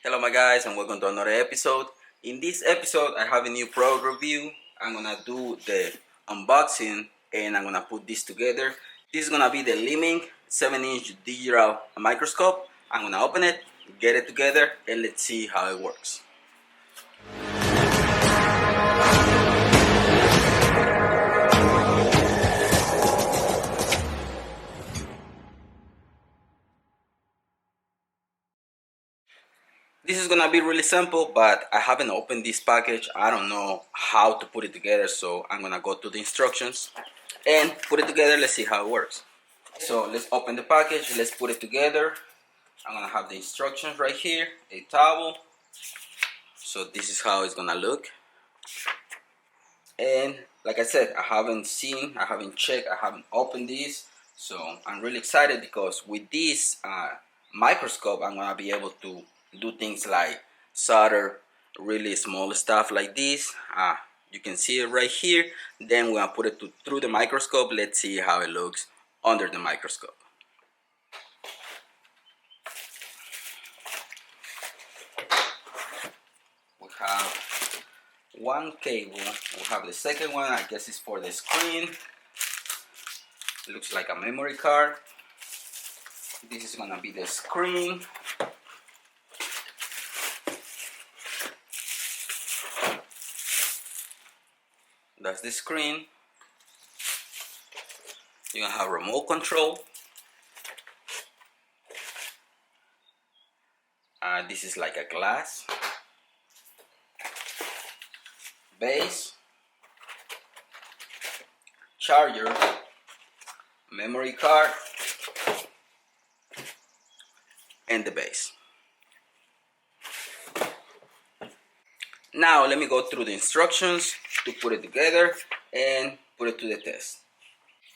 Hello my guys and welcome to another episode. In this episode I have a new product review. I'm gonna do the unboxing and I'm gonna put this together. This is gonna be the Limink 7-inch digital microscope. I'm gonna open it, get it together, and let's see how it works. This is gonna be really simple, but I haven't opened this package. I don't know how to put it together, so I'm gonna go to the instructions and put it together. Let's see how it works. So let's open the package, let's put it together. I'm gonna have the instructions right here, a towel. So this is how it's gonna look. And like I said, I haven't checked, I haven't opened this. So I'm really excited because with this microscope, I'm gonna be able to do things like solder really small stuff like this. You can see it right here. Then we're gonna put it through the microscope. Let's see how it looks under the microscope. We have one cable. We have the second one. I guess it's for the screen. It looks like a memory card. This is gonna be the screen. That's the screen. You're gonna have remote control. This is like a glass. Base. Charger. Memory card. And the base. Now let me go through the instructions to put it together and put it to the test.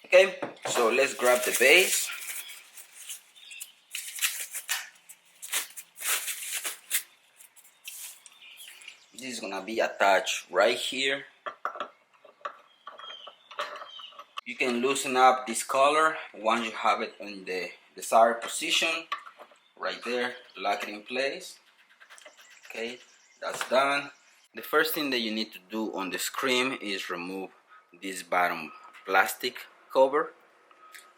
Okay, so let's grab the base. This is gonna be attached right here. You can loosen up this collar once you have it in the desired position. Right there, lock it in place. Okay, that's done. The first thing that you need to do on the screen is remove this bottom plastic cover.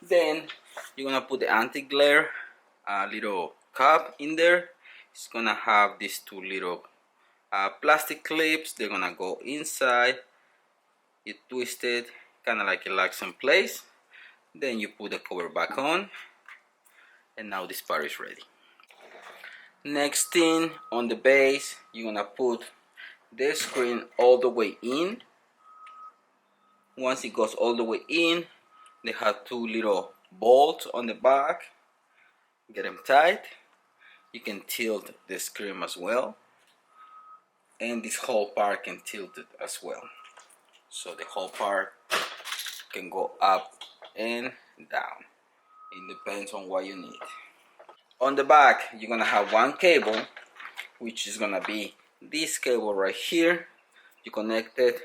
Then you're gonna put the anti-glare little cup in there. It's gonna have these two little plastic clips. They're gonna go inside. You twist it, kind of like it locks in place. Then you put the cover back on, and now this part is ready. Next thing, on the base, you're gonna put the screen all the way in. Once it goes all the way in, they have two little bolts on the back. Get them tight. You can tilt the screen as well, and this whole part can tilt it as well. So the whole part can go up and down. It depends on what you need. On the back, you're gonna have one cable, which is gonna be this cable right here. You connect it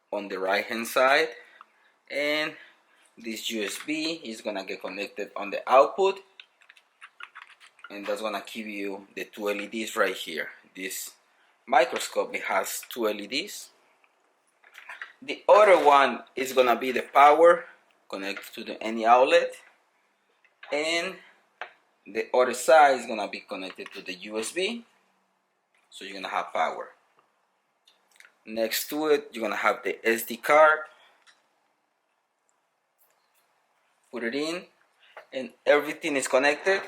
on the right hand side, and this USB is gonna get connected on the output, and that's gonna give you the two LEDs right here. This microscope, it has two LEDs. The other one is gonna be the power connected to any outlet, and the other side is gonna be connected to the USB, so you're gonna have power. Next to it, you're gonna have the SD card. Put it in, and everything is connected.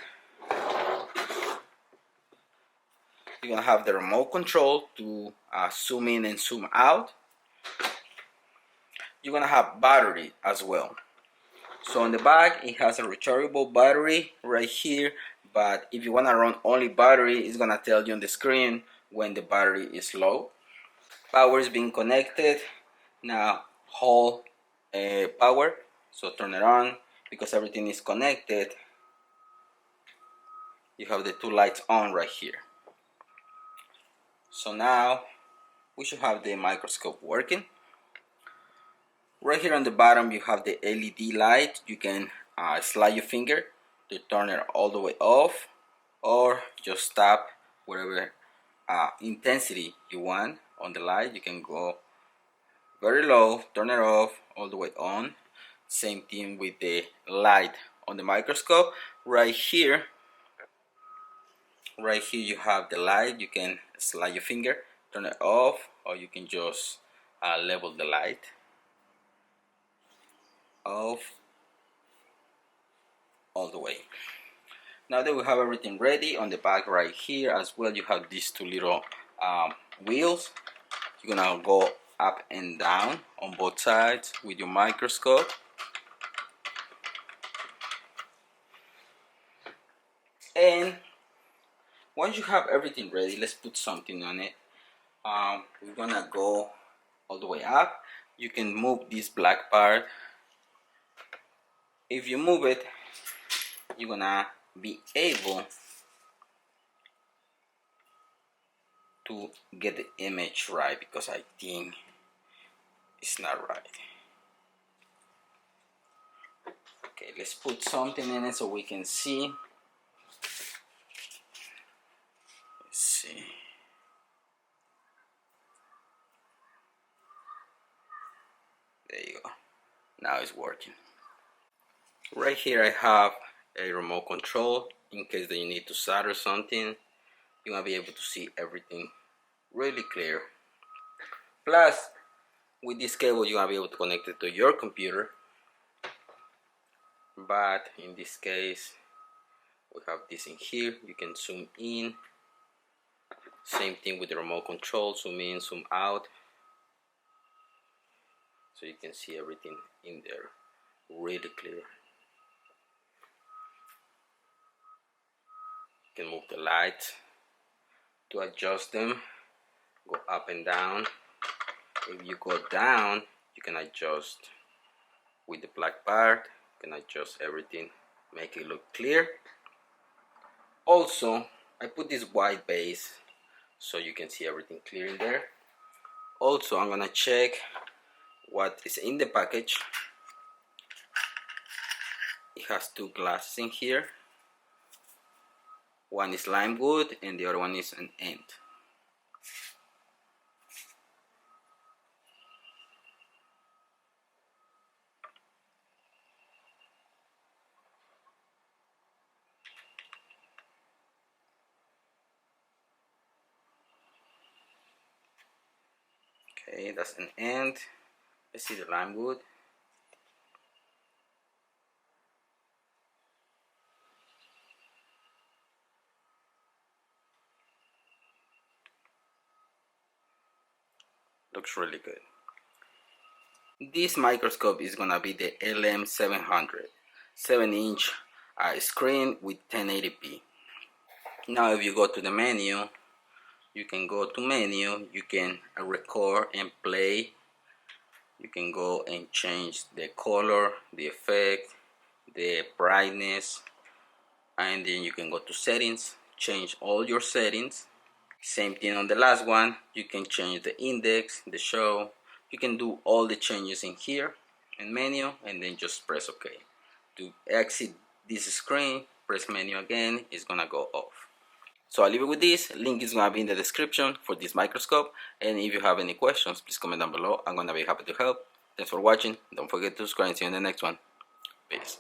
You're gonna have the remote control to zoom in and zoom out. You're gonna have battery as well. So on the back, it has a rechargeable battery right here, but if you wanna run only battery, it's gonna tell you on the screen when the battery is low. Power is being connected. Now hold power, so turn it on. Because everything is connected, you have the two lights on right here. So now we should have the microscope working. Right here on the bottom, you have the LED light. You can slide your finger to turn it all the way off or just tap whatever intensity you want on the light. You can go very low, turn it off, all the way on. Same thing with the light on the microscope. Right here you have the light. You can slide your finger, turn it off, or you can just level the light off all the way. Now that we have everything ready, on the back right here as well you have these two little wheels. You're gonna go up and down on both sides with your microscope. And once you have everything ready, let's put something on it. We're gonna go all the way up. You can move this black part. If you move it, you're gonna be able to get the image right, because I think it's not right. Okay, let's put something in it so we can see. Let's see. There you go. Now it's working. Right here I have a remote control in case that you need to solder something. You're gonna be able to see everything really clear. Plus, with this cable you're gonna be able to connect it to your computer. But in this case, we have this in here. You can zoom in. Same thing with the remote control. Zoom in, zoom out. So you can see everything in there really clear. You can move the lights to adjust them. Go up and down. If you go down, you can adjust with the black part. You can adjust everything, make it look clear. Also, I put this white base so you can see everything clear in there. Also, I'm gonna check what is in the package. It has two glasses in here. One is lime wood and the other one is an end. Okay, that's an end. Let's see the lime wood. Looks really good. This microscope is gonna be the LM700, 7-inch screen with 1080p. Now if you go to the menu, you can go to menu, you can record and play. You can go and change the color, the effect, the brightness, and then you can go to settings, change all your settings. Same thing on the last one. You can change the index, the show. You can do all the changes in here in menu, and then just press OK. To exit this screen, press menu again. It's gonna go off. So I'll leave it with this. Link is gonna be in the description for this microscope, and if you have any questions, please comment down below. I'm gonna be happy to help. Thanks for watching. Don't forget to subscribe and see you in the next one. Peace.